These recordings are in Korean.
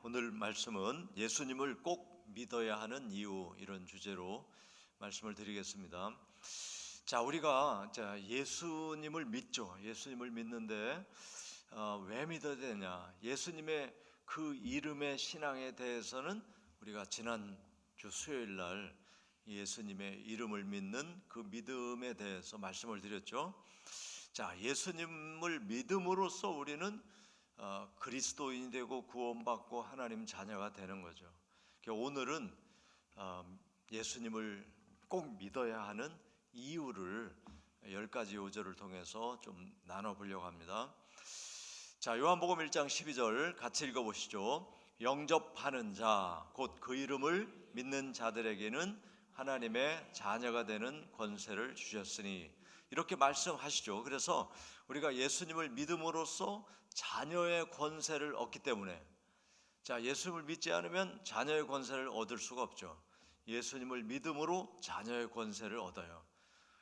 오늘 말씀은 예수님을 꼭 믿어야 하는 이유, 이런 주제로 말씀을 드리겠습니다. 우리가 예수님을 믿죠. 예수님을 믿는데 왜 믿어야 되냐? 예수님의 그 이름의 신앙에 대해서는 우리가 지난주 수요일 날 예수님의 이름을 믿는 그 믿음에 대해서 말씀을 드렸죠. 예수님을 믿음으로써 우리는 그리스도인이 되고 구원받고 하나님 자녀가 되는 거죠. 오늘은 예수님을 꼭 믿어야 하는 이유를 10가지 요절을 통해서 좀 나눠보려고 합니다. 요한복음 1장 12절 같이 읽어보시죠. 영접하는 자, 곧 그 이름을 믿는 자들에게는 하나님의 자녀가 되는 권세를 주셨으니, 이렇게 말씀하시죠. 그래서 우리가 예수님을 믿음으로써 자녀의 권세를 얻기 때문에, 예수님을 믿지 않으면 자녀의 권세를 얻을 수가 없죠. 예수님을 믿음으로 자녀의 권세를 얻어요.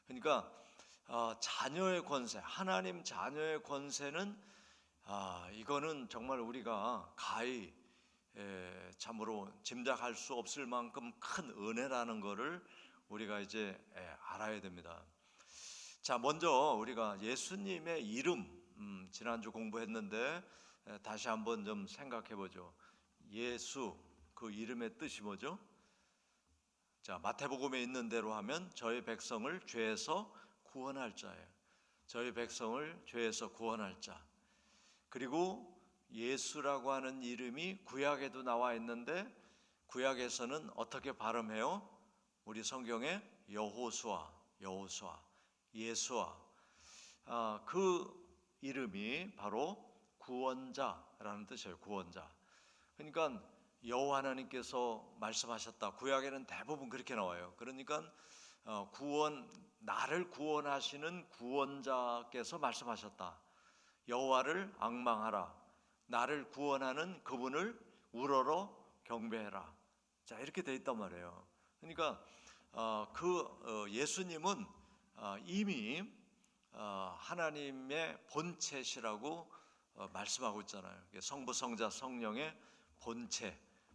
그러니까 자녀의 권세, 하나님 자녀의 권세는 이거는 정말 우리가 가히 참으로 짐작할 수 없을 만큼 큰 은혜라는 것을 우리가 이제 알아야 됩니다. 먼저 우리가 예수님의 이름, 지난주 공부했는데 다시 한번 좀 생각해 보죠. 예수, 그 이름의 뜻이 뭐죠? 마태복음에 있는 대로 하면 저희 백성을 죄에서 구원할 자예요. 저희 백성을 죄에서 구원할 자. 그리고 예수라고 하는 이름이 구약에도 나와 있는데, 구약에서는 어떻게 발음해요? 우리 성경에 여호수아, 예수아, 그 이름이 바로 구원자라는 뜻이에요. 구원자. 그러니까 여호와 하나님께서 말씀하셨다. 구약에는 대부분 그렇게 나와요. 그러니까 나를 구원하시는 구원자께서 말씀하셨다. 여호와를 앙망하라. 나를 구원하는 그분을 우러러 경배해라. 이렇게 돼 있단 말이에요. 그러니까 예수님은 이미 하나님의 본체시라고 말씀하고 있잖아요. 성부, 성자, 성령의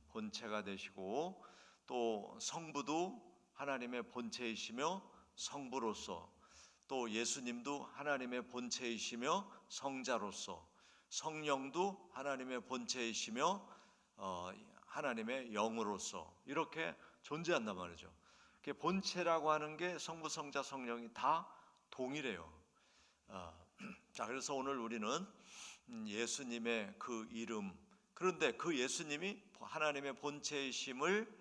본체가 되시고, 또 성부도 하나님의 본체이시며 성부로서, 또 예수님도 하나님의 본체이시며 성자로서, 성령도 하나님의 본체이시며 하나님의 영으로서 이렇게 존재한단 말이죠. 본체라고 하는 게 성부, 성자, 성령이 다 동일해요. 그래서 오늘 우리는 예수님의 그 이름, 그런데 그 예수님이 하나님의 본체이심을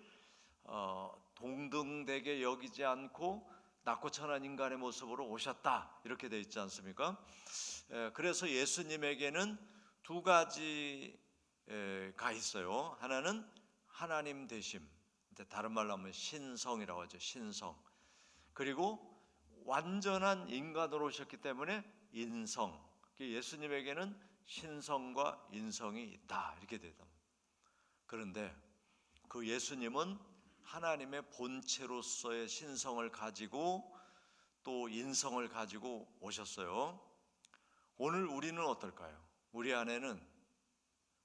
동등되게 여기지 않고 낮고 천한 인간의 모습으로 오셨다, 이렇게 되어 있지 않습니까? 그래서 예수님에게는 두 가지가 있어요. 하나는 하나님 되심, 다른 말로 하면 신성이라고 하죠. 신성. 그리고 완전한 인간으로 오셨기 때문에 인성. 예수님에게는 신성과 인성이 있다, 이렇게 되다. 그런데 그 예수님은 하나님의 본체로서의 신성을 가지고 또 인성을 가지고 오셨어요. 오늘 우리는 어떨까요? 우리 안에는,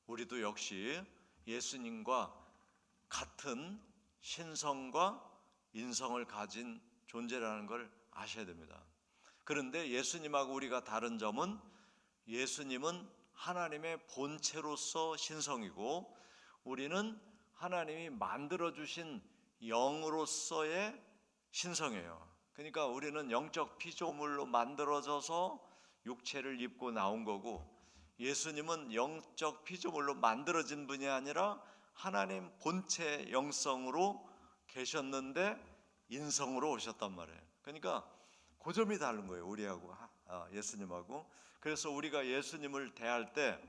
우리도 역시 예수님과 같은 신성과 인성을 가진 존재라는 걸 아셔야 됩니다. 그런데 예수님하고 우리가 다른 점은, 예수님은 하나님의 본체로서 신성이고, 우리는 하나님이 만들어주신 영으로서의 신성이에요. 그러니까 우리는 영적 피조물로 만들어져서 육체를 입고 나온 거고, 예수님은 영적 피조물로 만들어진 분이 아니라 하나님 본체 영성으로 계셨는데 인성으로 오셨단 말이에요. 그러니까 그 점이 다른 거예요, 우리하고 예수님하고. 그래서 우리가 예수님을 대할 때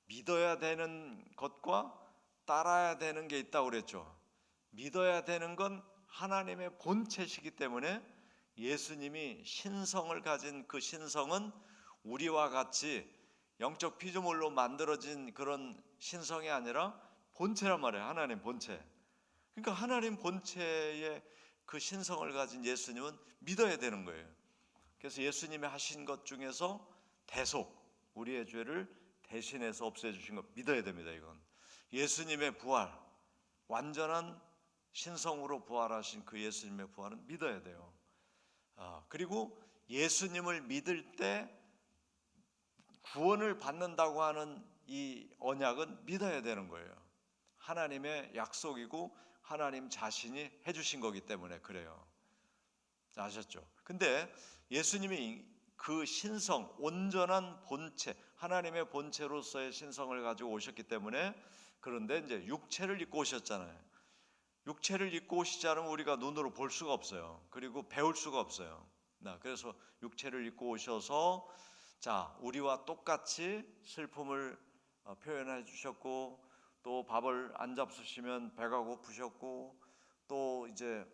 믿어야 되는 것과 따라야 되는 게 있다고 그랬죠. 믿어야 되는 건 하나님의 본체시기 때문에, 예수님이 신성을 가진 그 신성은 우리와 같이 영적 피조물로 만들어진 그런 신성이 아니라 본체란 말이에요. 하나님 본체. 그러니까 하나님 본체의 그 신성을 가진 예수님은 믿어야 되는 거예요. 그래서 예수님이 하신 것 중에서 대속, 우리의 죄를 대신해서 없애주신 것 믿어야 됩니다. 이건 예수님의 부활, 완전한 신성으로 부활하신 그 예수님의 부활은 믿어야 돼요. 그리고 예수님을 믿을 때 구원을 받는다고 하는 이 언약은 믿어야 되는 거예요. 하나님의 약속이고 하나님 자신이 해주신 거기 때문에 그래요. 아셨죠? 근데 예수님이 그 신성, 온전한 본체, 하나님의 본체로서의 신성을 가지고 오셨기 때문에, 그런데 이제 육체를 입고 오셨잖아요. 육체를 입고 오시지 않으면 우리가 눈으로 볼 수가 없어요. 그리고 배울 수가 없어요. 그래서 육체를 입고 오셔서 자, 우리와 똑같이 슬픔을 표현해 주셨고, 또 밥을 안 잡수시면 배가 고프셨고, 또 이제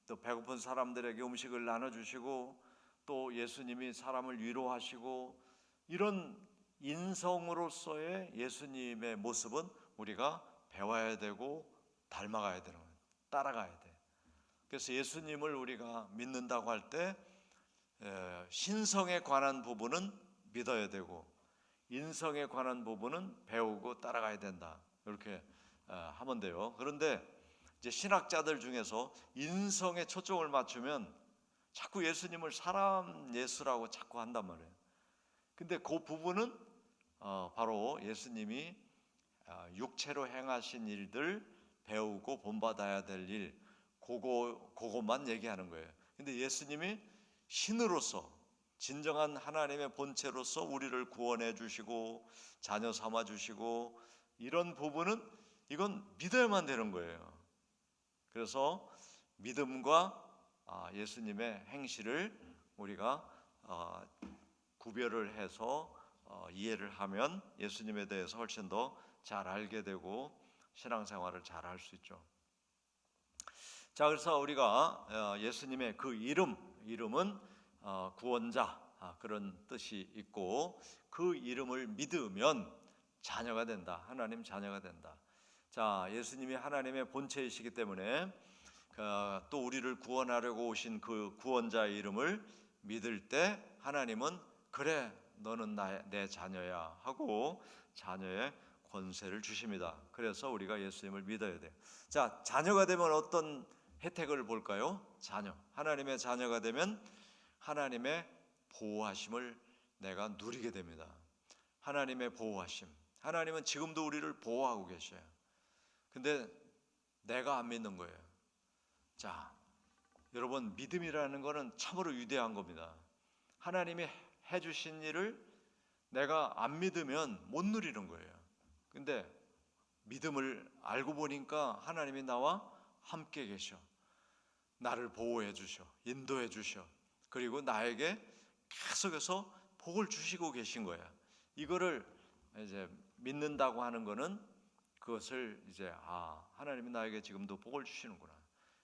또 배고픈 사람들에게 음식을 나눠주시고, 또 예수님이 사람을 위로하시고, 이런 인성으로서의 예수님의 모습은 우리가 배워야 되고 닮아가야 되는 거예요. 따라가야 돼. 그래서 예수님을 우리가 믿는다고 할 때 신성에 관한 부분은 믿어야 되고 인성에 관한 부분은 배우고 따라가야 된다. 이렇게 하면 돼요. 그런데 이제 신학자들 중에서 인성에 초점을 맞추면 자꾸 예수님을 사람 예수라고 자꾸 한단 말이에요. 근데 그 부분은 바로 예수님이 육체로 행하신 일들 배우고 본받아야 될 일, 그것만 얘기하는 거예요. 근데 예수님이 신으로서 진정한 하나님의 본체로서 우리를 구원해 주시고 자녀 삼아 주시고 이런 부분은 이건 믿어야만 되는 거예요. 그래서 믿음과 예수님의 행실을 우리가 구별을 해서 이해를 하면 예수님에 대해서 훨씬 더 잘 알게 되고 신앙생활을 잘 할 수 있죠. 자, 그래서 우리가 예수님의 그 이름은 구원자 그런 뜻이 있고, 그 이름을 믿으면 자녀가 된다. 하나님 자녀가 된다. 자, 예수님이 하나님의 본체이시기 때문에 또 우리를 구원하려고 오신 그 구원자의 이름을 믿을 때 하나님은 그래 너는 내 자녀야 하고 자녀의 권세를 주십니다. 그래서 우리가 예수님을 믿어야 돼요. 자, 자녀가 되면 어떤 혜택을 볼까요? 자녀, 하나님의 자녀가 되면 하나님의 보호하심을 내가 누리게 됩니다. 하나님의 보호하심, 하나님은 지금도 우리를 보호하고 계셔요. 근데 내가 안 믿는 거예요. 자, 여러분, 믿음이라는 것은 참으로 위대한 겁니다. 하나님이 해주신 일을 내가 안 믿으면 못 누리는 거예요. 근데 믿음을 알고 보니까 하나님이 나와 함께 계셔. 나를 보호해 주셔. 인도해 주셔. 그리고 나에게 계속해서 복을 주시고 계신 거야. 이거를 이제 믿는다고 하는 거는 그것을 이제 하나님이 나에게 지금도 복을 주시는구나.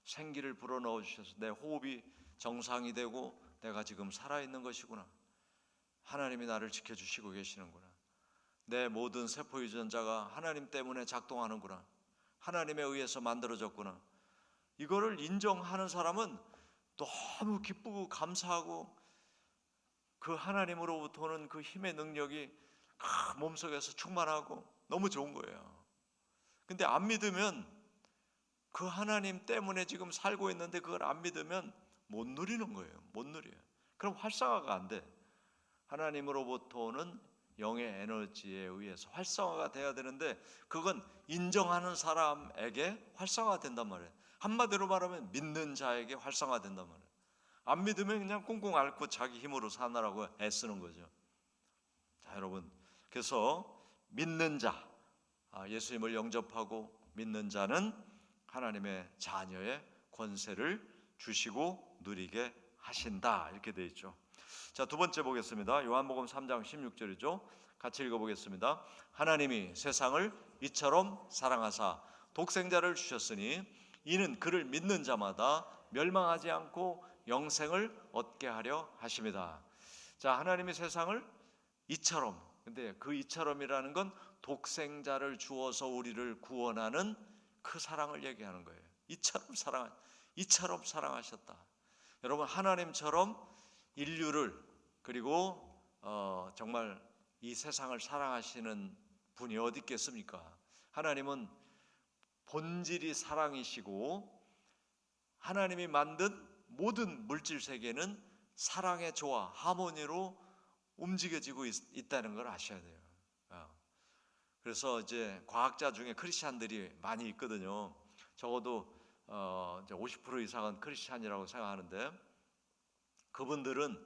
생기를 불어넣어 주셔서 내 호흡이 정상이 되고 내가 지금 살아있는 것이구나. 하나님이 나를 지켜주시고 계시는구나. 내 모든 세포 유전자가 하나님 때문에 작동하는구나. 하나님에 의해서 만들어졌구나. 이거를 인정하는 사람은 너무 기쁘고 감사하고 그 하나님으로부터 오는 그 힘의 능력이 몸속에서 충만하고 너무 좋은 거예요. 근데 안 믿으면 그 하나님 때문에 지금 살고 있는데 그걸 안 믿으면 못 누리는 거예요. 못 누려요. 그럼 활성화가 안 돼. 하나님으로부터 오는 영의 에너지에 의해서 활성화가 돼야 되는데 그건 인정하는 사람에게 활성화가 된단 말이에요. 한마디로 말하면 믿는 자에게 활성화가 된단 말이에요. 안 믿으면 그냥 꽁꽁 앓고 자기 힘으로 사느라고 애쓰는 거죠. 자, 여러분, 그래서 믿는 자, 예수님을 영접하고 믿는 자는 하나님의 자녀의 권세를 주시고 누리게 하신다, 이렇게 되어 있죠. 자, 두 번째 보겠습니다. 요한복음 3장 16절이죠. 같이 읽어보겠습니다. 하나님이 세상을 이처럼 사랑하사 독생자를 주셨으니 이는 그를 믿는 자마다 멸망하지 않고 영생을 얻게 하려 하심이다. 자, 하나님이 세상을 이처럼, 근데 그 이처럼이라는 건 독생자를 주어서 우리를 구원하는 그 사랑을 얘기하는 거예요. 이처럼 사랑하셨다. 여러분, 하나님처럼 인류를 그리고 정말 이 세상을 사랑하시는 분이 어디 있겠습니까? 하나님은 본질이 사랑이시고 하나님이 만든 모든 물질 세계는 사랑의 조화, 하모니로 움직여지고 있다는 걸 아셔야 돼요. 그래서 이제 과학자 중에 크리스찬들이 많이 있거든요. 적어도 이제 50% 이상은 크리스찬이라고 생각하는데, 그분들은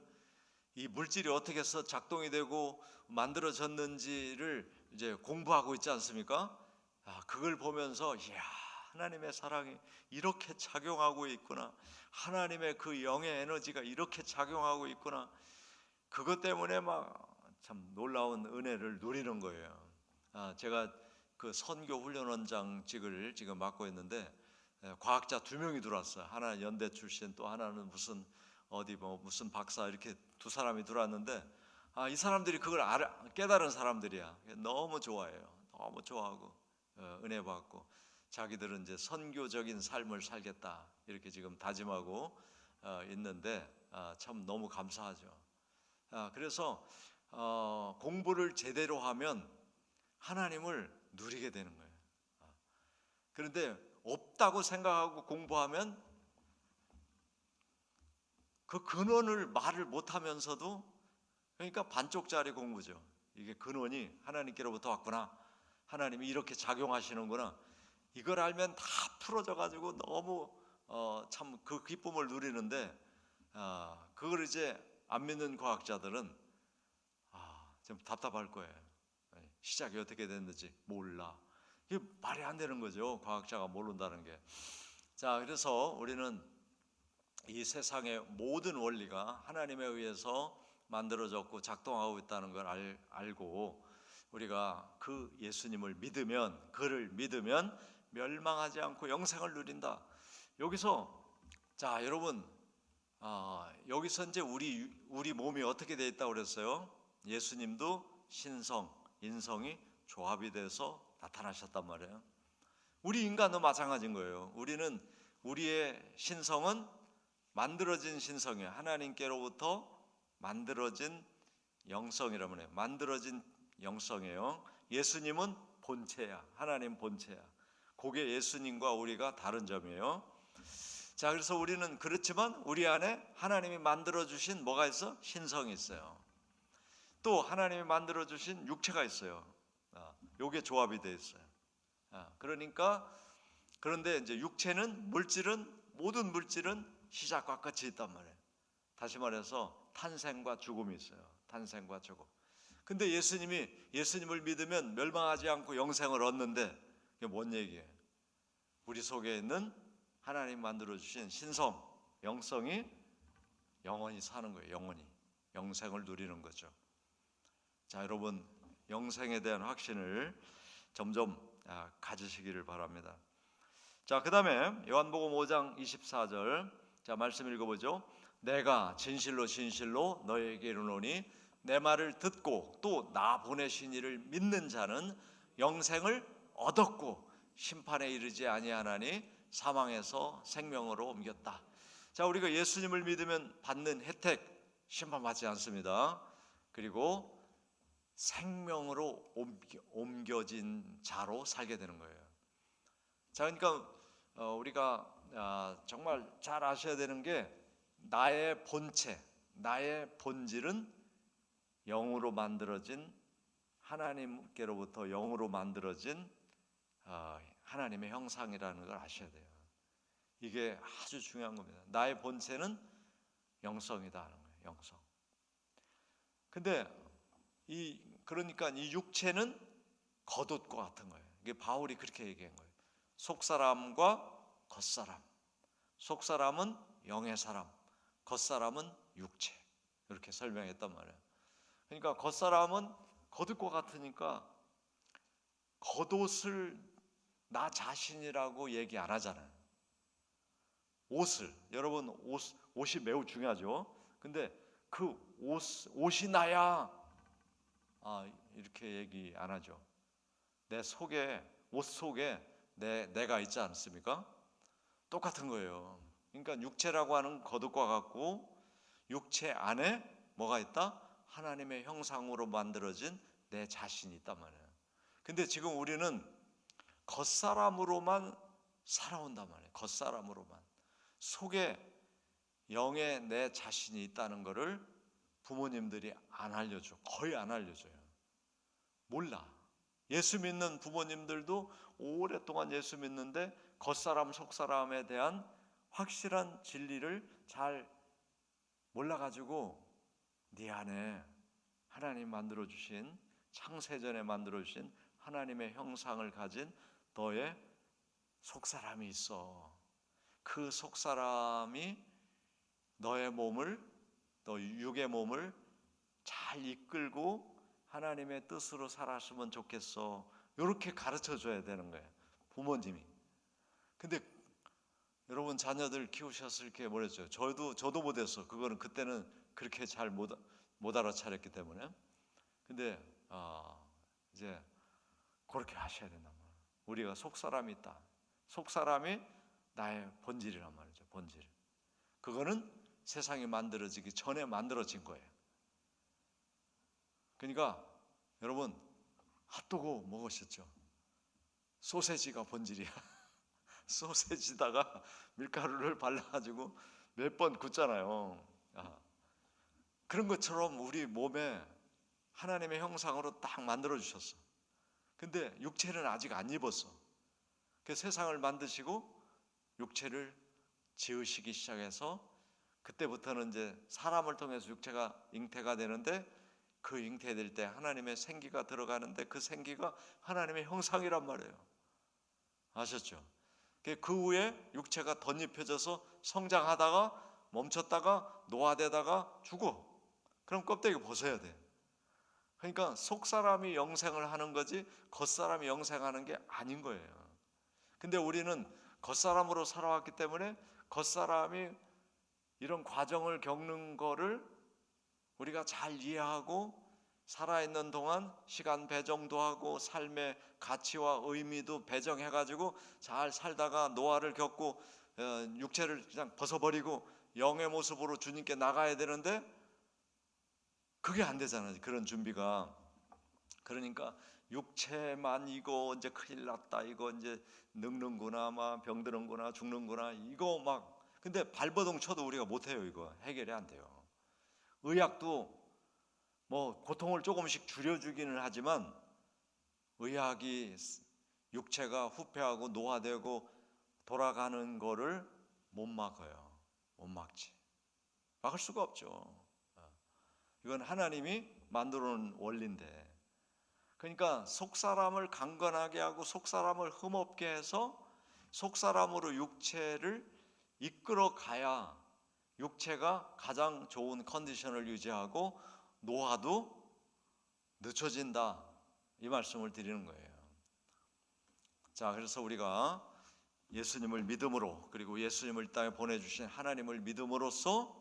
이 물질이 어떻게 해서 작동이 되고 만들어졌는지를 이제 공부하고 있지 않습니까? 그걸 보면서 이야, 하나님의 사랑이 이렇게 작용하고 있구나. 하나님의 그 영의 에너지가 이렇게 작용하고 있구나. 그것 때문에 막 참 놀라운 은혜를 누리는 거예요. 제가 그 선교 훈련원장직을 지금 맡고 있는데 과학자 2명이 들어왔어요. 하나 연대 출신, 또 하나는 무슨 어디 뭐 무슨 박사, 이렇게 2사람이 들어왔는데 이 사람들이 그걸 깨달은 사람들이야. 너무 좋아해요. 너무 좋아하고 은혜 받고 자기들은 이제 선교적인 삶을 살겠다 이렇게 지금 다짐하고 있는데 참 너무 감사하죠. 그래서 공부를 제대로 하면 하나님을 누리게 되는 거예요. 그런데 없다고 생각하고 공부하면 그 근원을 말을 못하면서도, 그러니까 반쪽짜리 공부죠. 이게 근원이 하나님께로부터 왔구나, 하나님이 이렇게 작용하시는구나, 이걸 알면 다 풀어져 가지고 너무 참 그 기쁨을 누리는데, 그걸 이제 안 믿는 과학자들은 좀 답답할 거예요. 시작이 어떻게 됐는지 몰라. 이게 말이 안 되는 거죠. 과학자가 모른다는 게. 자, 그래서 우리는 이 세상의 모든 원리가 하나님에 의해서 만들어졌고 작동하고 있다는 걸 알고 우리가 그 예수님을 믿으면, 그를 믿으면 멸망하지 않고 영생을 누린다. 여기서 자, 여러분, 여기서 이제 우리 몸이 어떻게 돼 있다고 그랬어요? 예수님도 신성, 인성이 조합이 돼서 나타나셨단 말이에요. 우리 인간도 마찬가지인 거예요. 우리의 신성은 만들어진 신성이에요. 하나님께로부터 만들어진 영성이라고 해요. 만들어진 영성이에요. 예수님은 본체야. 하나님 본체야. 그게 예수님과 우리가 다른 점이에요. 자, 그래서 우리는 그렇지만 우리 안에 하나님이 만들어주신 뭐가 있어? 신성이 있어요. 또 하나님이 만들어주신 육체가 있어요. 요게 조합이 되어 있어요. 그러니까, 그런데 이제 육체는, 모든 물질은 시작과 끝이 있단 말이에요. 다시 말해서 탄생과 죽음이 있어요. 탄생과 죽음. 근데 예수님을 믿으면 멸망하지 않고 영생을 얻는데, 이게 뭔 얘기예요? 우리 속에 있는 하나님 만들어주신 신성, 영성이 영원히 사는 거예요. 영원히 영생을 누리는 거죠. 자, 여러분, 영생에 대한 확신을 점점 가지시기를 바랍니다. 자, 그 다음에 요한복음 5장 24절, 자, 말씀 읽어보죠. 내가 진실로 진실로 너희에게 이르노니 내 말을 듣고 또 나 보내신 이를 믿는 자는 영생을 얻었고 심판에 이르지 아니하나니 사망에서 생명으로 옮겼다. 자, 우리가 예수님을 믿으면 받는 혜택, 심판받지 않습니다. 그리고 생명으로 옮겨진 자로 살게 되는 거예요. 자, 그러니까 우리가 정말 잘 아셔야 되는 게, 나의 본체, 나의 본질은 영으로 만들어진, 하나님께로부터 영으로 만들어진 하나님의 형상이라는 걸 아셔야 돼요. 이게 아주 중요한 겁니다. 나의 본체는 영성이다 하는 거예요. 영성. 근데 그러니까 이 육체는 겉옷과 같은 거예요. 이게 바울이 그렇게 얘기한 거예요. 속사람과 겉사람. 속사람은 영의 사람, 겉사람은 육체. 이렇게 설명했단 말이에요. 그러니까 겉사람은 겉옷과 같으니까 겉옷을 나 자신이라고 얘기 안 하잖아요. 여러분, 옷이 매우 중요하죠. 근데 그 옷이 나야, 이렇게 얘기 안 하죠. 옷 속에 내가 있지 않습니까? 똑같은 거예요. 그러니까 육체라고 하는 겉옷과 같고, 육체 안에 뭐가 있다? 하나님의 형상으로 만들어진 내 자신이 있단 말이에요. 근데 지금 우리는 겉사람으로만 살아온단 말이에요. 겉사람으로만. 속에 영에 내 자신이 있다는 것을 부모님들이 안 알려줘. 거의 안 알려줘요. 몰라. 예수 믿는 부모님들도 오랫동안 예수 믿는데 겉사람 속사람에 대한 확실한 진리를 잘 몰라가지고 네 안에 하나님 만들어주신, 창세전에 만들어주신 하나님의 형상을 가진 너의 속사람이 있어. 그 속사람이 너의 몸을, 너 육의 몸을 잘 이끌고 하나님의 뜻으로 살았으면 좋겠어. 이렇게 가르쳐 줘야 되는 거예요, 부모님이. 근데 여러분 자녀들 키우셨을 게 뭐랬죠? 저도 못했어. 그거는 그때는 그렇게 잘 못 알아차렸기 때문에. 근데 이제 그렇게 하셔야 된단 말이에요. 우리가 속사람이 있다. 속사람이 나의 본질이란 말이죠. 본질. 그거는 세상이 만들어지기 전에 만들어진 거예요. 그러니까 여러분 핫도그 먹으셨죠? 소세지가 본질이야. 소세지다가 밀가루를 발라가지고 몇 번 굽잖아요. 그런 것처럼 우리 몸에 하나님의 형상으로 딱 만들어 주셨어. 근데 육체는 아직 안 입었어. 그 세상을 만드시고 육체를 지으시기 시작해서 그때부터는 이제 사람을 통해서 육체가 잉태가 되는데, 그 잉태될 때 하나님의 생기가 들어가는데 그 생기가 하나님의 형상이란 말이에요. 아셨죠? 그 후에 육체가 덧입혀져서 성장하다가 멈췄다가 노화되다가 죽어. 그럼 껍데기 벗어야 돼. 그러니까 속사람이 영생을 하는 거지 겉사람이 영생하는 게 아닌 거예요. 근데 우리는 겉사람으로 살아왔기 때문에 겉사람이 이런 과정을 겪는 거를 우리가 잘 이해하고 살아있는 동안 시간 배정도 하고 삶의 가치와 의미도 배정해가지고 잘 살다가 노화를 겪고 육체를 그냥 벗어버리고 영의 모습으로 주님께 나가야 되는데 그게 안 되잖아요. 그런 준비가. 그러니까 육체만 이거 이제 큰일 났다, 이거 이제 늙는구나, 막 병드는구나, 죽는구나, 이거 막. 근데 발버둥 쳐도 우리가 못해요. 이거 해결이 안 돼요. 의학도 뭐 고통을 조금씩 줄여주기는 하지만 의학이 육체가 후퇴하고 노화되고 돌아가는 거를 못 막아요. 못 막지. 막을 수가 없죠. 이건 하나님이 만들어 놓은 원리인데. 그러니까 속사람을 강건하게 하고 속사람을 흠없게 해서 속사람으로 육체를 이끌어 가야 육체가 가장 좋은 컨디션을 유지하고 노화도 늦춰진다, 이 말씀을 드리는 거예요. 자, 그래서 우리가 예수님을 믿음으로, 그리고 예수님을 이 땅에 보내주신 하나님을 믿음으로써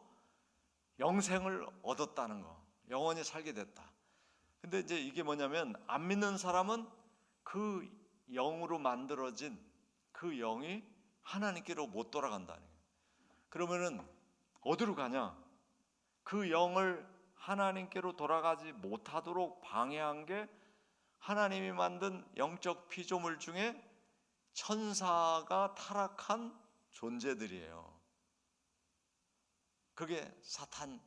영생을 얻었다는 거, 영원히 살게 됐다. 근데 이제 이게 뭐냐면 안 믿는 사람은 그 영으로 만들어진 그 영이 하나님께로 못 돌아간다는 거예요. 그러면은 어디로 가냐? 그 영을 하나님께로 돌아가지 못하도록 방해한 게 하나님이 만든 영적 피조물 중에 천사가 타락한 존재들이에요. 그게 사탄,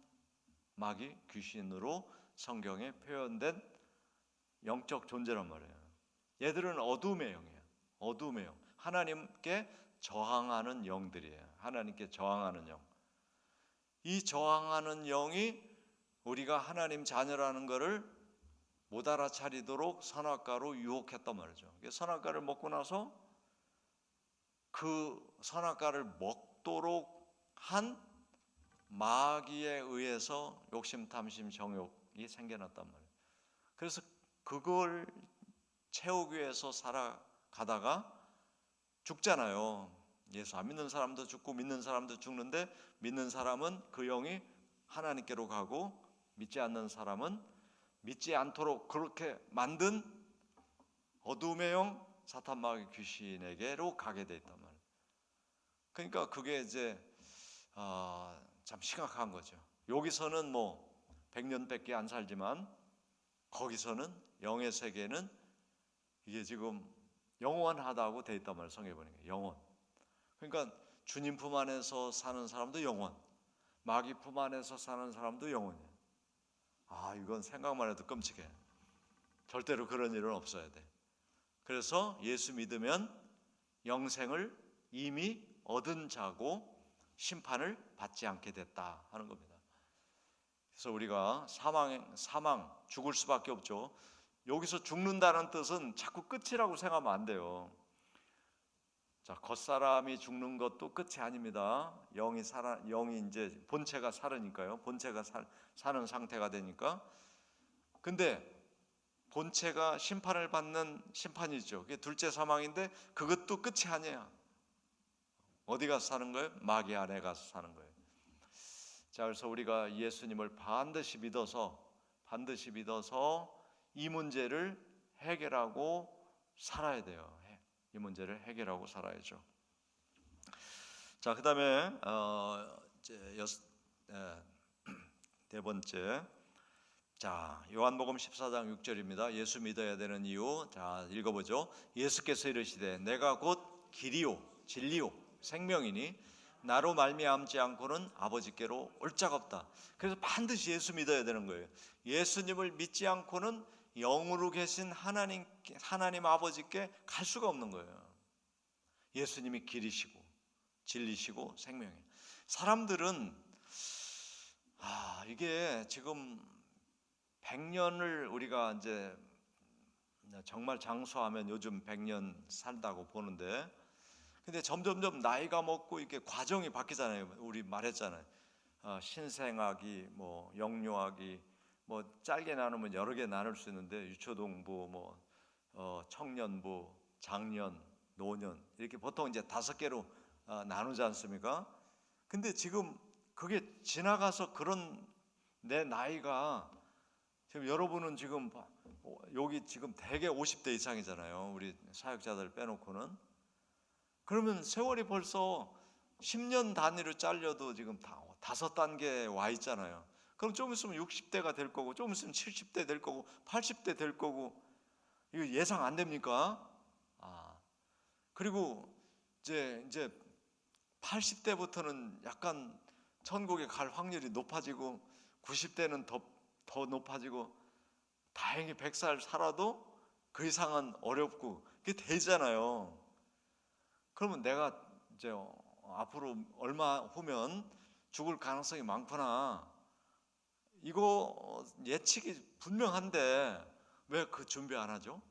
마귀, 귀신으로 성경에 표현된 영적 존재란 말이에요. 얘들은 어둠의 영이에요. 어둠의 영. 하나님께 저항하는 영들이에요. 하나님께 저항하는 영. 이 저항하는 영이 우리가 하나님 자녀라는 것을 못 알아차리도록 선악과로 유혹했단 말이죠. 선악과를 먹고 나서 그 선악과를 먹도록 한 마귀에 의해서 욕심, 탐심, 정욕이 생겨났단 말이에요. 그래서 그걸 채우기 위해서 살아가다가 죽잖아요. 예수 안 믿는 사람도 죽고 믿는 사람도 죽는데, 믿는 사람은 그 영이 하나님께로 가고 믿지 않는 사람은 믿지 않도록 그렇게 만든 어둠의 영, 사탄, 마귀, 귀신에게로 가게 돼 있단 말이에요. 그러니까 그게 이제 참 심각한 거죠. 여기서는 뭐 100년밖에 안 살지만 거기서는, 영의 세계는 이게 지금 영원하다고 돼 있단 말이에요. 성경에 보니까 영원. 그러니까 주님 품 안에서 사는 사람도 영원, 마귀 품 안에서 사는 사람도 영원이에요. 이건 생각만 해도 끔찍해. 절대로 그런 일은 없어야 돼. 그래서 예수 믿으면 영생을 이미 얻은 자고 심판을 받지 않게 됐다 하는 겁니다. 그래서 우리가 사망 죽을 수밖에 없죠. 여기서 죽는다는 뜻은 자꾸 끝이라고 생각하면 안 돼요. 자, 겉사람이 죽는 것도 끝이 아닙니다. 영이 이제 본체가 살으니까요. 본체가 사는 상태가 되니까. 근데 본체가 심판을 받는 심판이죠. 그게 둘째 사망인데 그것도 끝이 아니야. 어디 가서 사는 거예요? 마귀 안에 가서 사는 거예요. 자, 그래서 우리가 예수님을 반드시 믿어서 이 문제를 해결하고 살아야 돼요. 이 문제를 해결하고 살아야죠. 자, 그다음에 네 번째. 자, 요한복음 14장 6절입니다. 예수 믿어야 되는 이유. 자, 읽어보죠. 예수께서 이르시되 내가 곧 길이요 진리요 생명이니 나로 말미암지 않고는 아버지께로 올 자가 없다. 그래서 반드시 예수 믿어야 되는 거예요. 예수님을 믿지 않고는 영으로 계신 하나님 아버지께 갈 수가 없는 거예요. 예수님이 길이시고 진리시고 생명이에요. 사람들은 이게 지금 100년을 우리가 이제 정말 장수하면 요즘 100년 산다고 보는데, 근데 점점점 나이가 먹고 이렇게 과정이 바뀌잖아요. 우리 말했잖아요. 신생아기, 뭐 영유아기, 뭐 짧게 나누면 여러 개 나눌 수 있는데 유초동부, 청년부, 장년, 노년 이렇게 보통 이제 5개로 나누지 않습니까? 근데 지금 그게 지나가서 그런 내 나이가 지금 여러분은 지금 여기 지금 대개 50대 이상이잖아요. 우리 사역자들 빼놓고는. 그러면 세월이 벌써 10년 단위로 잘려도 지금 5단계에 와 있잖아요. 그럼 좀 있으면 60대가 될 거고, 좀 있으면 70대 될 거고, 80대 될 거고, 이거 예상 안 됩니까? 그리고 이제 80대부터는 약간 천국에 갈 확률이 높아지고, 90대는 더 높아지고, 다행히 100살 살아도 그 이상은 어렵고, 그게 되잖아요. 그러면 내가 이제 앞으로 얼마 후면 죽을 가능성이 많구나. 이거 예측이 분명한데 왜 그 준비 안 하죠?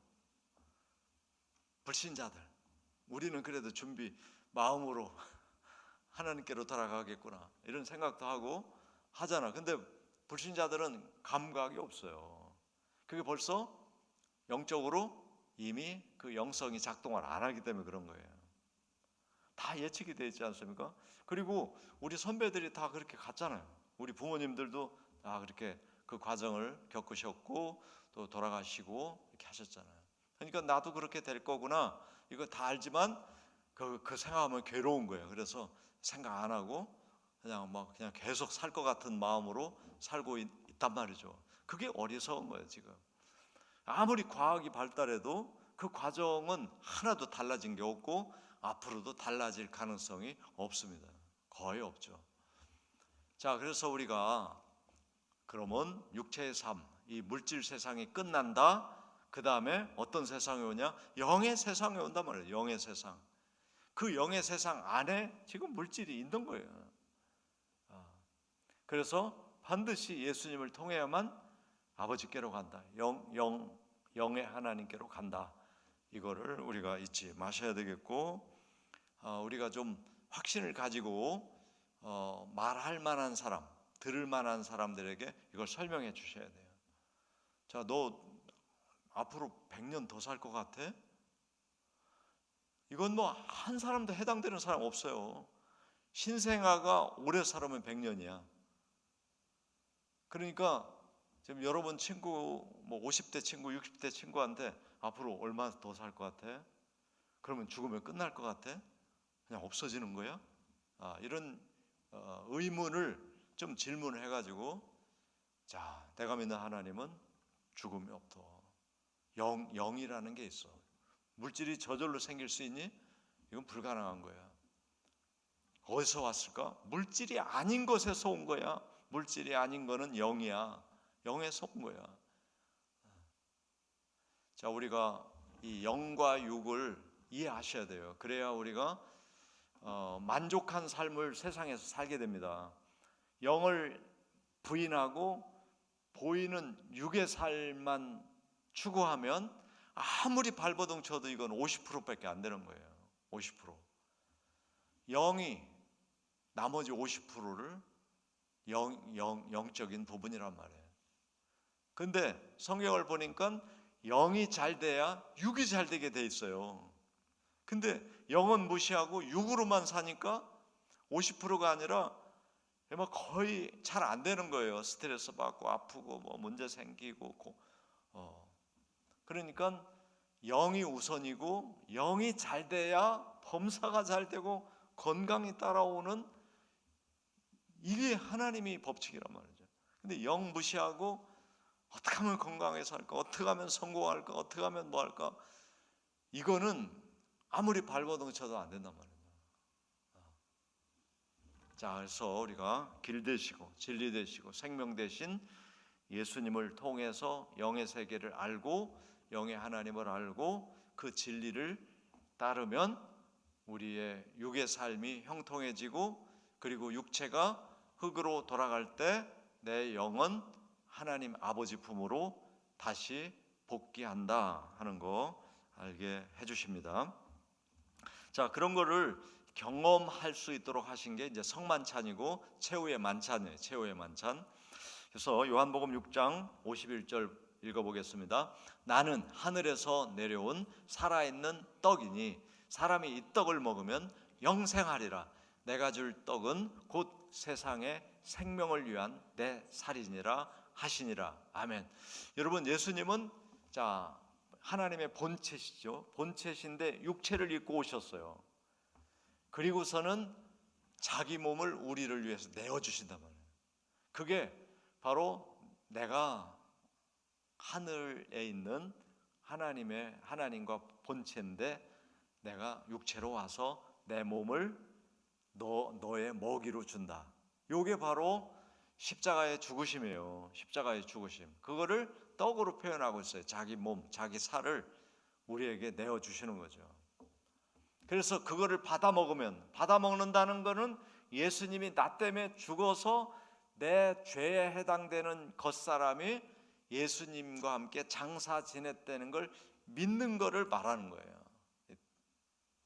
불신자들. 우리는 그래도 준비 마음으로 하나님께로 돌아가겠구나 이런 생각도 하고 하잖아. 근데 불신자들은 감각이 없어요. 그게 벌써 영적으로 이미 그 영성이 작동을 안 하기 때문에 그런 거예요. 다 예측이 되어 있지 않습니까? 그리고 우리 선배들이 다 그렇게 갔잖아요. 우리 부모님들도 다 그렇게 그 과정을 겪으셨고 또 돌아가시고 이렇게 하셨잖아요. 그러니까 나도 그렇게 될 거구나 이거 다 알지만 그 생각하면 괴로운 거예요. 그래서 생각 안 하고 그냥 계속 살 것 같은 마음으로 살고 있단 말이죠. 그게 어리석은 거예요. 지금 아무리 과학이 발달해도 그 과정은 하나도 달라진 게 없고 앞으로도 달라질 가능성이 없습니다. 거의 없죠. 자, 그래서 우리가 그러면 육체의 삶, 이 물질 세상이 끝난다. 그 다음에 어떤 세상이 오냐? 영의 세상이 온단 말이에요. 영의 세상. 그 영의 세상 안에 지금 물질이 있는 거예요. 그래서 반드시 예수님을 통해야만 아버지께로 간다. 영의 하나님께로 간다. 이거를 우리가 잊지 마셔야 되겠고, 우리가 좀 확신을 가지고 말할 만한 사람, 들을 만한 사람들에게 이걸 설명해 주셔야 돼요. 자, 너 앞으로 100년 더 살 것 같아? 이건 뭐 한 사람도 해당되는 사람 없어요. 신생아가 오래 살으면 100년이야. 그러니까 지금 여러분 친구, 뭐 50대 친구, 60대 친구한테 앞으로 얼마 더 살 것 같아? 그러면 죽으면 끝날 것 같아? 그냥 없어지는 거야? 이런 의문을 좀 질문을 해가지고, 자, 내가 믿는 하나님은 죽음이 없어. 영이라는 게 있어. 물질이 저절로 생길 수 있니? 이건 불가능한 거야. 어디서 왔을까? 물질이 아닌 것에서 온 거야. 물질이 아닌 거는 영이야. 영에서 온 거야. 자, 우리가 이 영과 육을 이해하셔야 돼요. 그래야 우리가 만족한 삶을 세상에서 살게 됩니다. 영을 부인하고 보이는 육의 삶만 추구하면 아무리 발버둥 쳐도 이건 50%밖에 안 되는 거예요. 50%. 영이 나머지 50%를 영적인 부분이란 말이에요. 근데 성경을 보니까 영이 잘 돼야 육이 잘 되게 돼 있어요. 근데 영은 무시하고 육으로만 사니까 50%가 아니라 거의 잘 안 되는 거예요. 스트레스 받고 아프고 뭐 문제 생기고 그러니까 영이 우선이고 영이 잘 돼야 범사가 잘 되고 건강이 따라오는, 이게 하나님의 법칙이란 말이죠. 근데 영 무시하고 어떻게 하면 건강하게 살까? 어떻게 하면 성공할까? 어떻게 하면 뭐 할까? 이거는 아무리 발버둥 쳐도 안 된단 말이에요. 자, 그래서 우리가 길 되시고 진리 되시고 생명 되신 예수님을 통해서 영의 세계를 알고 영의 하나님을 알고 그 진리를 따르면 우리의 육의 삶이 형통해지고, 그리고 육체가 흙으로 돌아갈 때 내 영은 하나님 아버지 품으로 다시 복귀한다 하는 거 알게 해주십니다. 자, 그런 거를 경험할 수 있도록 하신 게 이제 성만찬이고 최후의 만찬이에요. 최후의 만찬. 그래서 요한복음 6장 51절 읽어보겠습니다. 나는 하늘에서 내려온 살아있는 떡이니 사람이 이 떡을 먹으면 영생하리라. 내가 줄 떡은 곧 세상의 생명을 위한 내 살이니라 하시니라. 아멘. 여러분, 예수님은 자 하나님의 본체시죠. 본체신데 육체를 입고 오셨어요. 그리고서는 자기 몸을 우리를 위해서 내어주신단 말이에요. 그게 바로 내가 하늘에 있는 하나님과 본체인데 내가 육체로 와서 내 몸을 너의 먹이로 준다. 이게 바로 십자가의 죽으심이에요. 십자가의 죽으심. 그거를 떡으로 표현하고 있어요. 자기 몸, 자기 살을 우리에게 내어주시는 거죠. 그래서 그거를 받아 먹는다는 거는 예수님이 나 때문에 죽어서 내 죄에 해당되는 겉사람이 예수님과 함께 장사 지냈다는 걸 믿는 거를 말하는 거예요.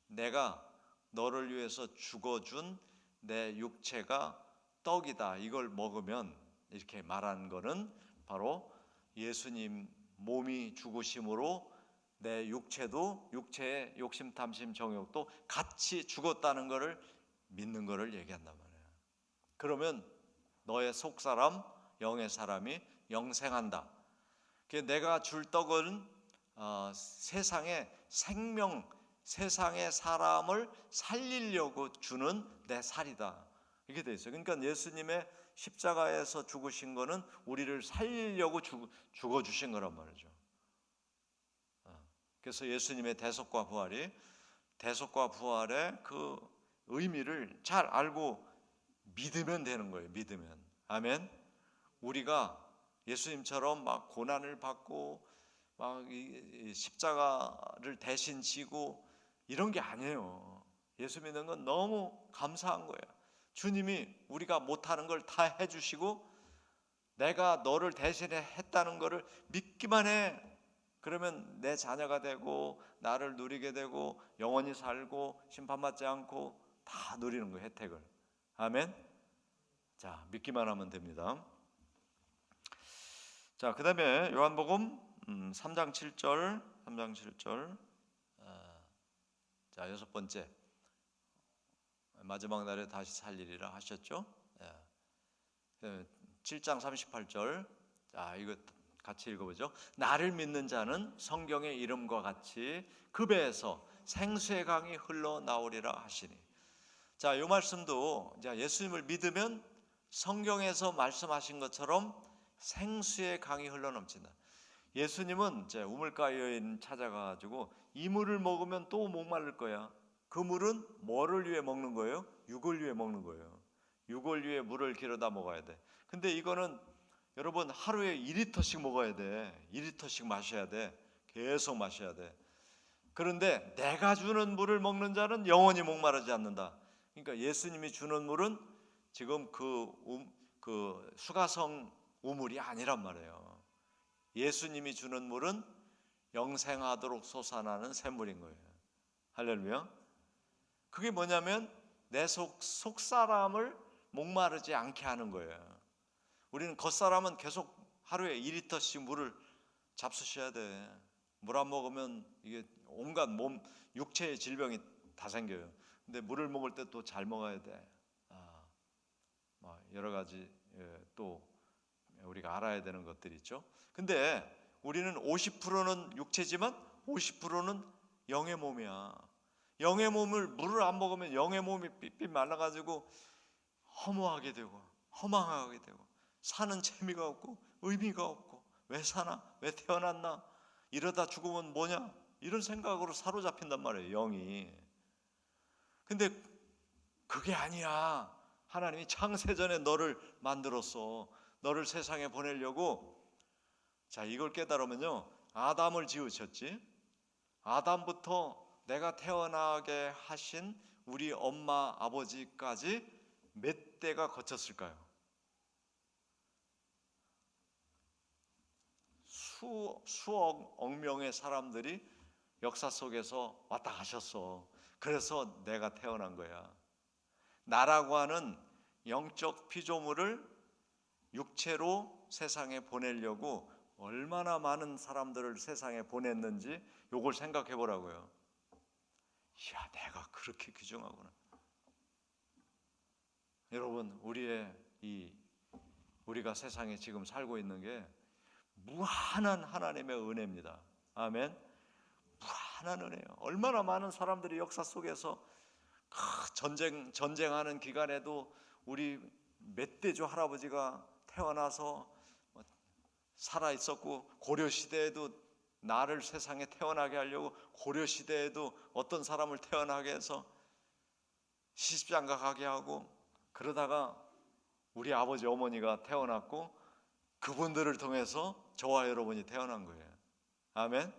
내가 너를 위해서 죽어준 내 육체가 떡이다. 이걸 먹으면, 이렇게 말하는 거는 바로 예수님 몸이 죽으심으로 내 육체도, 육체의 욕심, 탐심, 정욕도 같이 죽었다는 것을 믿는 것을 얘기한단 말이에요. 그러면 너의 속사람, 영의 사람이 영생한다. 내가 줄 떡은 세상의 생명, 세상의 사람을 살리려고 주는 내 살이다. 이렇게 돼 있어요. 그러니까 예수님의 십자가에서 죽으신 거는 우리를 살리려고 죽어주신 거란 말이죠. 그래서 예수님의 대속과 부활의 그 의미를 잘 알고 믿으면 되는 거예요. 믿으면. 아멘. 우리가 예수님처럼 막 고난을 받고 막 십자가를 대신 지고 이런 게 아니에요. 예수 믿는 건 너무 감사한 거예요. 주님이 우리가 못하는 걸 다 해주시고 내가 너를 대신해 했다는 것을 믿기만 해. 그러면 내 자녀가 되고 나를 누리게 되고 영원히 살고 심판받지 않고 다 누리는 거예요. 혜택을. 아멘. 자, 믿기만 하면 됩니다. 자, 그 다음에 요한복음 3장 7절. 자, 여섯 번째, 마지막 날에 다시 살리리라 하셨죠. 7장 38절. 자, 이거 같이 읽어보죠. 나를 믿는 자는 성경의 이름과 같이 그 배에서 생수의 강이 흘러나오리라 하시니. 자, 이 말씀도 예수님을 믿으면 성경에서 말씀하신 것처럼 생수의 강이 흘러넘친다. 예수님은 이제 우물가 여인 찾아가지고 이 물을 먹으면 또 목마를 거야. 그 물은 뭐를 위해 먹는 거예요? 육을 위해 먹는 거예요. 육을 위해 물을 길어다 먹어야 돼. 근데 이거는 여러분 하루에 2리터씩 먹어야 돼. 2리터씩 마셔야 돼. 계속 마셔야 돼. 그런데 내가 주는 물을 먹는 자는 영원히 목마르지 않는다. 그러니까 예수님이 주는 물은 지금 그 수가성 우물이 아니란 말이에요. 예수님이 주는 물은 영생하도록 솟아나는 샘물인 거예요. 할렐루야. 그게 뭐냐면 내 속 사람을 목마르지 않게 하는 거예요. 우리는 겉사람은 계속 하루에 2리터씩 물을 잡수셔야 돼. 물 안 먹으면 이게 온갖 몸 육체의 질병이 다 생겨요. 근데 물을 먹을 때 또 잘 먹어야 돼. 여러 가지 또 우리가 알아야 되는 것들이 있죠. 근데 우리는 50%는 육체지만 50%는 영의 몸이야. 영의 몸을 물을 안 먹으면 영의 몸이 삐삐 말라가지고 허무하게 되고 허망하게 되고 사는 재미가 없고 의미가 없고 왜 사나? 왜 태어났나? 이러다 죽으면 뭐냐? 이런 생각으로 사로잡힌단 말이에요, 영이. 근데 그게 아니야. 하나님이 창세전에 너를 만들었어. 너를 세상에 보내려고. 자, 이걸 깨달으면요, 아담을 지으셨지. 아담부터 내가 태어나게 하신 우리 엄마 아버지까지 몇 대가 거쳤을까요? 수억 명의 사람들이 역사 속에서 왔다 가셨어. 그래서 내가 태어난 거야. 나라고 하는 영적 피조물을 육체로 세상에 보내려고 얼마나 많은 사람들을 세상에 보냈는지 요걸 생각해 보라고요. 이야, 내가 그렇게 귀중하구나. 여러분, 우리가 세상에 지금 살고 있는 게 무한한 하나님의 은혜입니다. 아멘. 무한한 은혜예요. 얼마나 많은 사람들이 역사 속에서 전쟁하는 기간에도 우리 멧돼지 할아버지가 태어나서 살아 있었고, 고려 시대에도 나를 세상에 태어나게 하려고 고려 시대에도 어떤 사람을 태어나게 해서 시집장가 가게 하고, 그러다가 우리 아버지 어머니가 태어났고 그분들을 통해서 저와 여러분이 태어난 거예요. 아멘.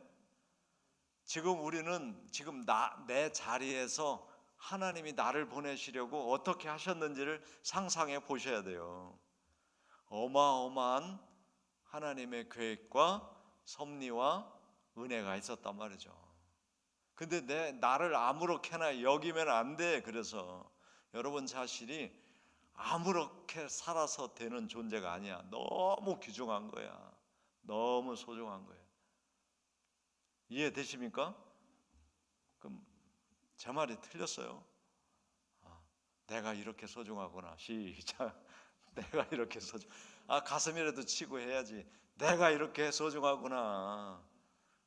지금 우리는 지금 내 자리에서 하나님이 나를 보내시려고 어떻게 하셨는지를 상상해 보셔야 돼요. 어마어마한 하나님의 계획과 섭리와 은혜가 있었단 말이죠. 근데 나를 아무렇게나 여기면 안 돼. 그래서 여러분 자신이 아무렇게 살아서 되는 존재가 아니야. 너무 귀중한 거야. 너무 소중한 거야. 이해되십니까? 그럼 제 말이 틀렸어요. 내가 이렇게 소중하구나. 시작. 내가 이렇게 가슴이라도 치고 해야지. 내가 이렇게 소중하구나.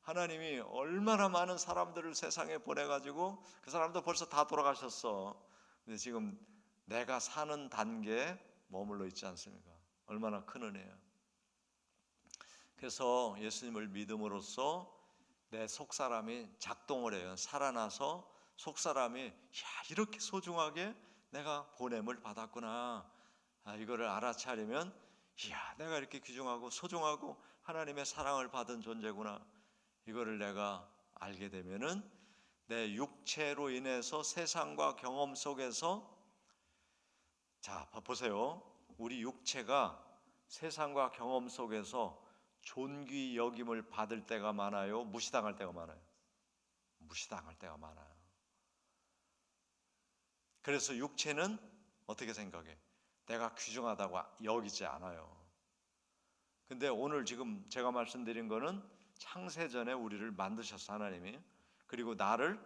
하나님이 얼마나 많은 사람들을 세상에 보내가지고 그 사람도 벌써 다 돌아가셨어. 근데 지금 내가 사는 단계에 머물러 있지 않습니까? 얼마나 큰 은혜예요. 그래서 예수님을 믿음으로써 내 속사람이 작동을 해요. 살아나서 속사람이 이렇게 소중하게 내가 보냄을 받았구나. 이거를 알아차리면 내가 이렇게 귀중하고 소중하고 하나님의 사랑을 받은 존재구나. 이거를 내가 알게 되면은 내 육체로 인해서 세상과 경험 속에서, 자, 보세요. 우리 육체가 세상과 경험 속에서 존귀 여김을 받을 때가 많아요? 무시당할 때가 많아요? 무시당할 때가 많아요. 그래서 육체는 어떻게 생각해? 내가 귀중하다고 여기지 않아요. 근데 오늘 지금 제가 말씀드린 거는 창세전에 우리를 만드셨어, 하나님이. 그리고 나를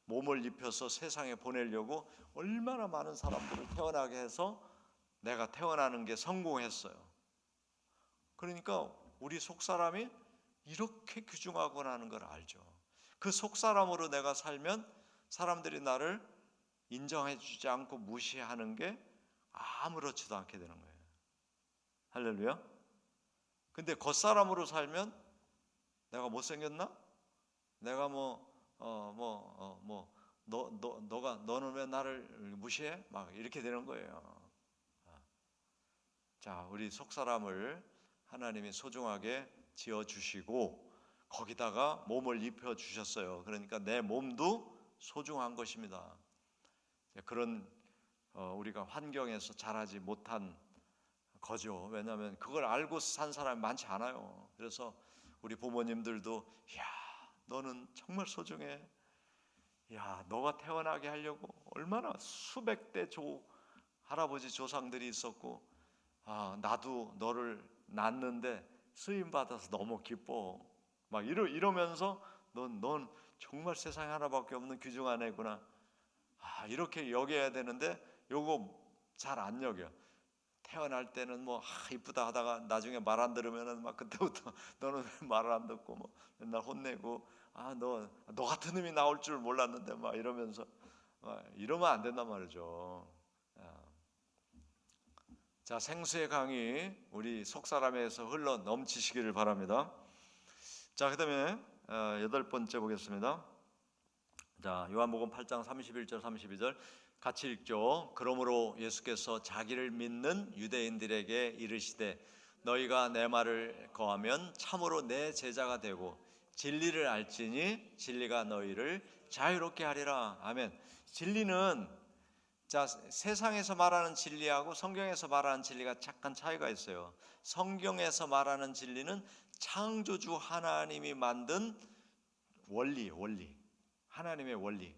몸을 입혀서 세상에 보내려고 얼마나 많은 사람들을 태어나게 해서 내가 태어나는 게 성공했어요. 그러니까 우리 속사람이 이렇게 귀중하구나 하는 걸 알죠. 그 속사람으로 내가 살면 사람들이 나를 인정해 주지 않고 무시하는 게 아무렇지도 않게 되는 거예요. 할렐루야. 근데 겉사람으로 살면 내가 못생겼나? 내가 너는 왜 나를 무시해? 막 이렇게 되는 거예요. 자, 우리 속사람을 하나님이 소중하게 지어주시고 거기다가 몸을 입혀주셨어요. 그러니까 내 몸도 소중한 것입니다. 그런 우리가 환경에서 자라지 못한 거죠. 왜냐하면 그걸 알고 산 사람이 많지 않아요. 그래서 우리 부모님들도 야, 너는 정말 소중해. 야, 너가 태어나게 하려고 얼마나 수백 대 할아버지 조상들이 있었고, 나도 너를 낳는데 쓰임 받아서 너무 기뻐. 막 이러면서 넌 정말 세상에 하나밖에 없는 귀중한 애구나. 이렇게 여겨야 되는데 요거 잘 안 여겨. 태어날 때는 이쁘다 하다가 나중에 말 안 들으면은 막 그때부터 너는 왜 말을 안 듣고 맨날 혼내고 너 같은 놈이 나올 줄 몰랐는데 막 이러면서 이러면 안 된단 말이죠. 자, 생수의 강이 우리 속사람에서 흘러 넘치시기를 바랍니다. 자, 그다음에 여덟 번째 보겠습니다. 자, 요한복음 8장 31절 32절 같이 읽죠. 그러므로 예수께서 자기를 믿는 유대인들에게 이르시되 너희가 내 말을 거하면 참으로 내 제자가 되고 진리를 알지니 진리가 너희를 자유롭게 하리라. 아멘. 진리는 세상에서 말하는 진리하고 성경에서 말하는 진리가 약간 차이가 있어요. 성경에서 말하는 진리는 창조주 하나님이 만든 원리, 하나님의 원리.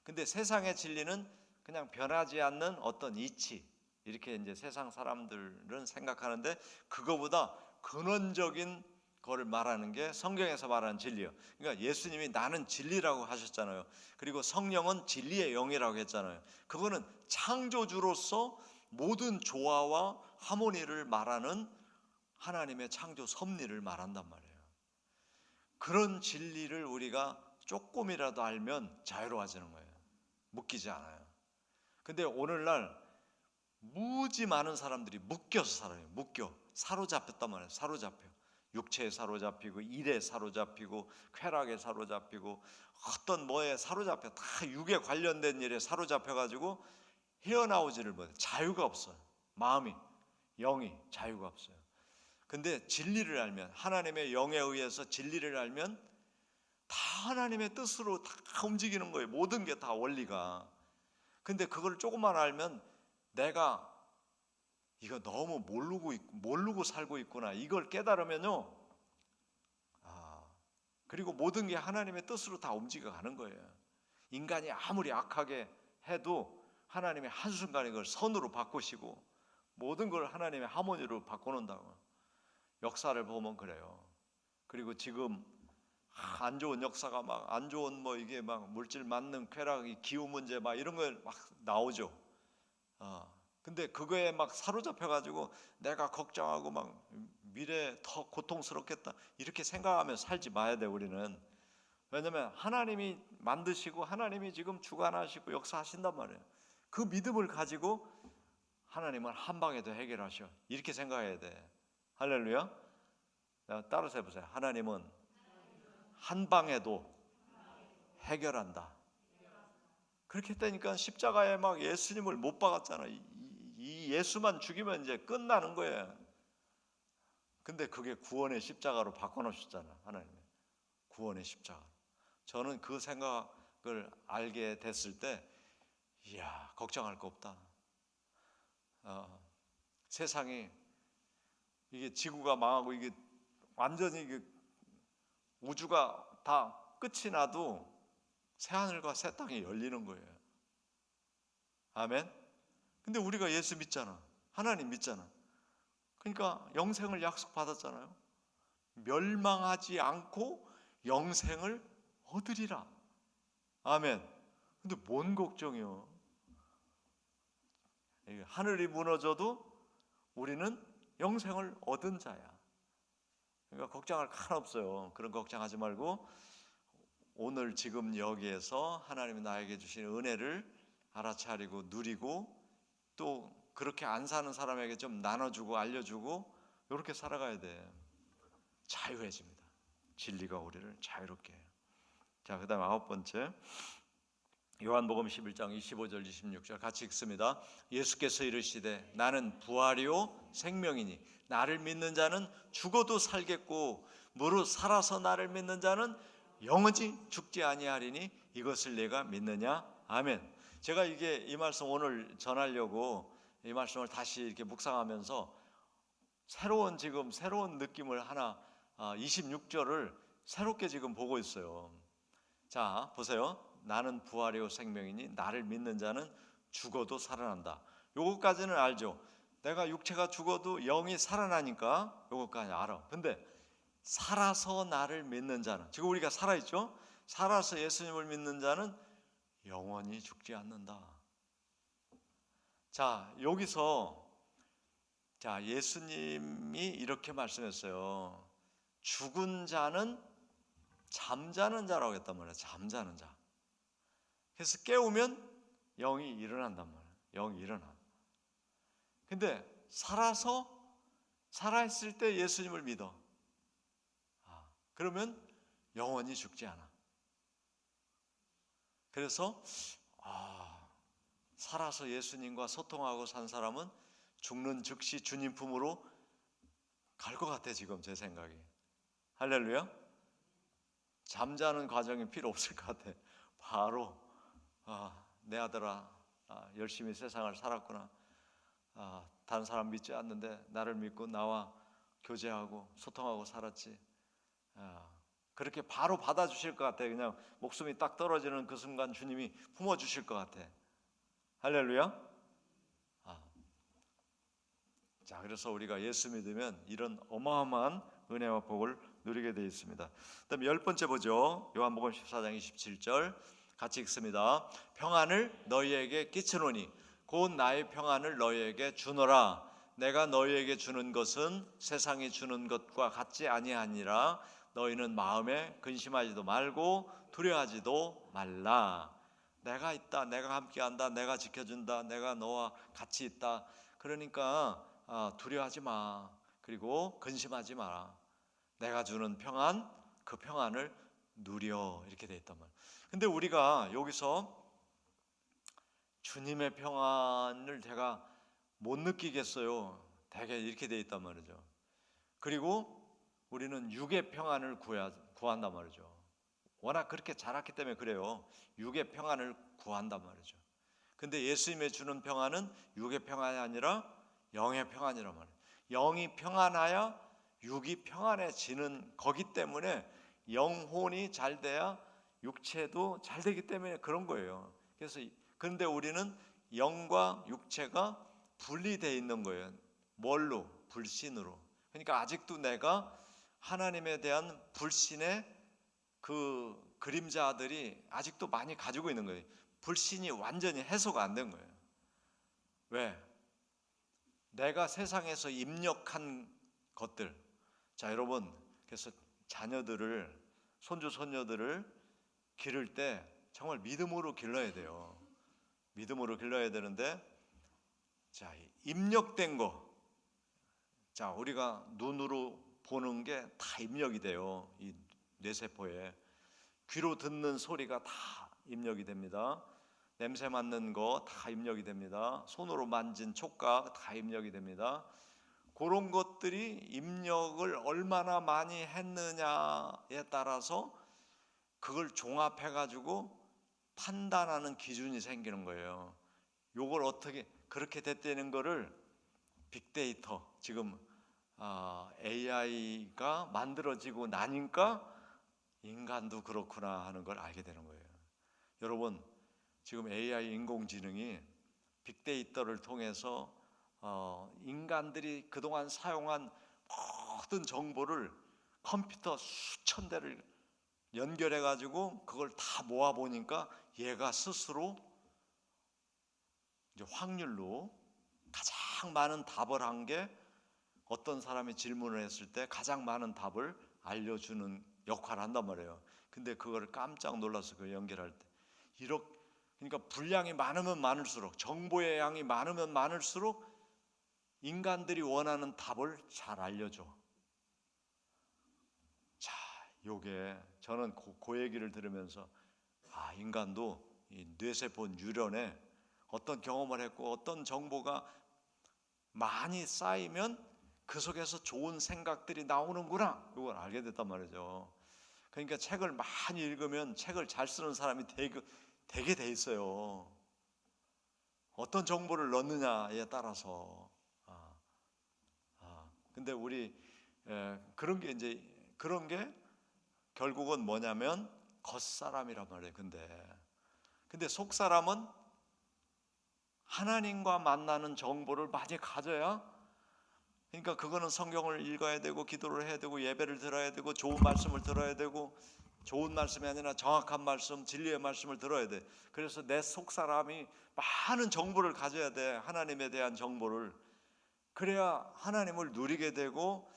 근데 세상의 진리는 그냥 변하지 않는 어떤 이치, 이렇게 이제 세상 사람들은 생각하는데 그거보다 근원적인 거를 말하는 게 성경에서 말하는 진리예요. 그러니까 예수님이 나는 진리라고 하셨잖아요. 그리고 성령은 진리의 영이라고 했잖아요. 그거는 창조주로서 모든 조화와 하모니를 말하는 하나님의 창조 섭리를 말한단 말이에요. 그런 진리를 우리가 조금이라도 알면 자유로워지는 거예요. 묶이지 않아요. 근데 오늘날 무지 많은 사람들이 묶여서 살아요. 사로잡혔단 말이에요. 육체에 사로잡히고 일에 사로잡히고 쾌락에 사로잡히고 어떤 뭐에 사로잡혀 다 육에 관련된 일에 사로잡혀가지고 헤어나오지를 못해요. 자유가 없어요. 마음이, 영이 자유가 없어요. 근데 진리를 알면, 하나님의 영에 의해서 진리를 알면 다 하나님의 뜻으로 다 움직이는 거예요. 모든 게 다 원리가. 근데 그걸 조금만 알면 내가 이거 너무 모르고 살고 있구나. 이걸 깨달으면요. 그리고 모든 게 하나님의 뜻으로 다 움직여 가는 거예요. 인간이 아무리 악하게 해도 하나님의 한순간에 그걸 선으로 바꾸시고 모든 걸 하나님의 하모니로 바꿔놓는다고. 역사를 보면 그래요. 그리고 지금 안 좋은 역사가 막 안 좋은 이게 막 물질 맞는 쾌락, 기후 문제 막 이런 거 막 나오죠. 근데 그거에 막 사로잡혀 가지고 내가 걱정하고 막 미래 더 고통스럽겠다 이렇게 생각하며 살지 마야 돼. 우리는. 왜냐면 하나님이 만드시고 하나님이 지금 주관하시고 역사하신단 말이에요. 그 믿음을 가지고 하나님은 한 방에도 해결하셔. 이렇게 생각해야 돼. 할렐루야. 따라서 해보세요. 하나님은 한 방에도 해결한다. 그렇게 했다니까. 십자가에 막 예수님을 못 박았잖아. 이 예수만 죽이면 이제 끝나는 거예요. 근데 그게 구원의 십자가로 바꿔놓으셨잖아. 하나님 구원의 십자가. 저는 그 생각을 알게 됐을 때 이야, 걱정할 거 없다. 세상이 이게 지구가 망하고 이게 완전히 이게 우주가 다 끝이 나도 새하늘과 새 땅이 열리는 거예요. 아멘. 근데 우리가 예수 믿잖아. 하나님 믿잖아. 그러니까 영생을 약속받았잖아요. 멸망하지 않고 영생을 얻으리라. 아멘. 근데 뭔 걱정이요? 하늘이 무너져도 우리는 영생을 얻은 자야. 그러니까 걱정할 거 하나 없어요. 그런 걱정하지 말고 오늘 지금 여기에서 하나님이 나에게 주신 은혜를 알아차리고 누리고 또 그렇게 안 사는 사람에게 좀 나눠주고 알려주고 이렇게 살아가야 돼. 자유해집니다. 진리가 우리를 자유롭게 해요. 자, 그다음 아홉 번째, 요한복음 11장 25절 26절 같이 읽습니다. 예수께서 이르시되 나는 부활이요 생명이니 나를 믿는 자는 죽어도 살겠고 무릇 살아서 나를 믿는 자는 영원히 죽지 아니하리니 이것을 내가 믿느냐? 아멘. 제가 이 말씀 오늘 전하려고 이 말씀을 다시 이렇게 묵상하면서 새로운 느낌을 하나, 26절을 새롭게 지금 보고 있어요. 자, 보세요. 나는 부활이요 생명이니 나를 믿는 자는 죽어도 살아난다. 요것까지는 알죠. 내가 육체가 죽어도 영이 살아나니까 요것까지 알아. 근데 살아서 나를 믿는 자는, 지금 우리가 살아있죠? 살아서 예수님을 믿는 자는 영원히 죽지 않는다. 자, 여기서 예수님이 이렇게 말씀했어요. 죽은 자는 잠자는 자라고 했단 말이에요. 잠자는 자. 그래서 깨우면 영이 일어난단 말이에요. 영이 일어나. 근데 살아있을 때 예수님을 믿어. 그러면 영원히 죽지 않아. 그래서 살아서 예수님과 소통하고 산 사람은 죽는 즉시 주님 품으로 갈 것 같아. 지금 제 생각이. 할렐루야. 잠자는 과정이 필요 없을 것 같아. 바로 내 아들아, 열심히 세상을 살았구나. 다른 사람 믿지 않는데 나를 믿고 나와 교제하고 소통하고 살았지. 그렇게 바로 받아주실 것 같아. 그냥 목숨이 딱 떨어지는 그 순간 주님이 품어주실 것 같아. 할렐루야. 자, 그래서 우리가 예수 믿으면 이런 어마어마한 은혜와 복을 누리게 되어 있습니다. 그다음 열 번째 보죠. 요한복음 14장 27절 같이 읽습니다. 평안을 너희에게 끼치노니 곧 나의 평안을 너희에게 주노라. 내가 너희에게 주는 것은 세상이 주는 것과 같지 아니하니라. 너희는 마음에 근심하지도 말고 두려워하지도 말라. 내가 있다, 내가 함께한다, 내가 지켜준다, 내가 너와 같이 있다. 그러니까 두려워하지 마. 그리고 근심하지 마라. 내가 주는 평안, 그 평안을 누려. 이렇게 돼 있단 말이에요. 근데 우리가 여기서 주님의 평안을 제가 못 느끼겠어요. 대개 이렇게 돼 있단 말이죠. 그리고 우리는 육의 평안을 구한단 말이죠. 워낙 그렇게 자랐기 때문에 그래요. 육의 평안을 구한단 말이죠. 근데 예수님의 주는 평안은 육의 평안이 아니라 영의 평안이란 말이에요. 영이 평안하여 육이 평안해지는 거기 때문에 영혼이 잘 돼야 육체도 잘 되기 때문에 그런 거예요. 그런데 우리는 영과 육체가 분리되어 있는 거예요. 뭘로? 불신으로. 그러니까 아직도 내가 하나님에 대한 불신의 그 그림자들이 아직도 많이 가지고 있는 거예요. 불신이 완전히 해소가 안 된 거예요. 왜? 내가 세상에서 입력한 것들. 자, 여러분, 그래서 자녀들을, 손주 손녀들을 기를 때 정말 믿음으로 길러야 돼요. 믿음으로 길러야 되는데, 자, 입력된 거. 자, 우리가 눈으로 보는 게 다 입력이 돼요. 이 뇌세포에. 귀로 듣는 소리가 다 입력이 됩니다. 냄새 맡는 거 다 입력이 됩니다. 손으로 만진 촉각 다 입력이 됩니다. 그런 것들이 입력을 얼마나 많이 했느냐에 따라서 그걸 종합해 가지고 판단하는 기준이 생기는 거예요. 요걸 어떻게 그렇게 됐다는 거를 빅데이터, 지금 AI가 만들어지고 나니까 인간도 그렇구나 하는 걸 알게 되는 거예요. 여러분, 지금 AI 인공지능이 빅데이터를 통해서 인간들이 그동안 사용한 모든 정보를 컴퓨터 수천 대를 연결해 가지고 그걸 다 모아 보니까 얘가 스스로 이제 확률로 가장 많은 답을 한 게, 어떤 사람이 질문을 했을 때 가장 많은 답을 알려주는 역할을 한단 말이에요. 근데 그거를 깜짝 놀라서 그 연결할 때 그러니까 분량이 많으면 많을수록, 정보의 양이 많으면 많을수록 인간들이 원하는 답을 잘 알려줘. 자, 요게 저는 그 얘기를 들으면서 인간도 이 뇌세포 뉴런에 어떤 경험을 했고 어떤 정보가 많이 쌓이면 그 속에서 좋은 생각들이 나오는구나, 이걸 알게 됐단 말이죠. 그러니까 책을 많이 읽으면 책을 잘 쓰는 사람이 되게 돼 있어요. 어떤 정보를 넣느냐에 따라서. 근데 우리 그런 게 이제 그런 게 결국은 뭐냐면 겉사람이란 말이에요. 근데 속사람은 하나님과 만나는 정보를 많이 가져야, 그러니까 그거는 성경을 읽어야 되고 기도를 해야 되고 예배를 들어야 되고 좋은 말씀을 들어야 되고, 좋은 말씀이 아니라 정확한 말씀, 진리의 말씀을 들어야 돼. 그래서 내 속사람이 많은 정보를 가져야 돼. 하나님에 대한 정보를. 그래야 하나님을 누리게 되고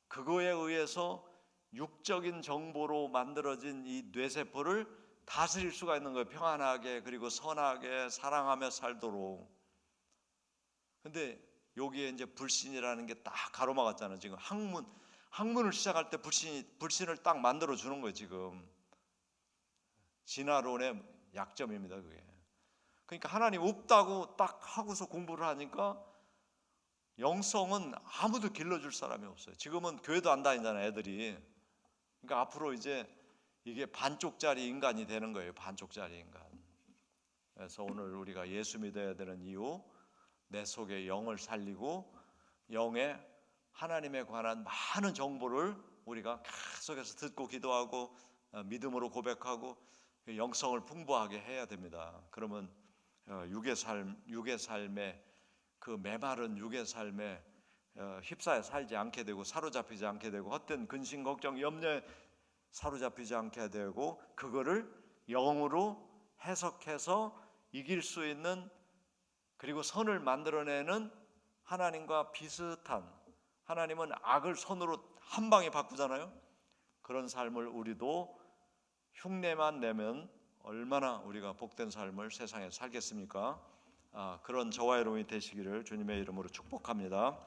그거에 의해서 육적인 정보로 만들어진 이 뇌세포를 다스릴 수가 있는 거예요. 평안하게, 그리고 선하게 사랑하며 살도록. 근데 여기에 이제 불신이라는 게 딱 가로막았잖아요. 지금 학문을 시작할 때 불신을 딱 만들어 주는 거예요. 지금 진화론의 약점입니다. 그게. 그러니까 하나님 없다고 딱 하고서 공부를 하니까 영성은 아무도 길러줄 사람이 없어요. 지금은 교회도 안 다니잖아요, 애들이. 그러니까 앞으로 이제 이게 반쪽짜리 인간이 되는 거예요. 반쪽짜리 인간. 그래서 오늘 우리가 예수 믿어야 되는 이유, 내 속에 영을 살리고 영에 하나님에 관한 많은 정보를 우리가 계속해서 듣고 기도하고 믿음으로 고백하고 영성을 풍부하게 해야 됩니다. 그러면 육의 삶에, 그 메마른 육의 삶에 휩싸여 살지 않게 되고 사로잡히지 않게 되고 헛된 근심 걱정 염려에 사로잡히지 않게 되고, 그거를 영으로 해석해서 이길 수 있는, 그리고 선을 만들어내는, 하나님과 비슷한, 하나님은 악을 선으로 한 방에 바꾸잖아요. 그런 삶을 우리도 흉내만 내면 얼마나 우리가 복된 삶을 세상에 살겠습니까? 그런 저와 여러분이 되시기를 주님의 이름으로 축복합니다.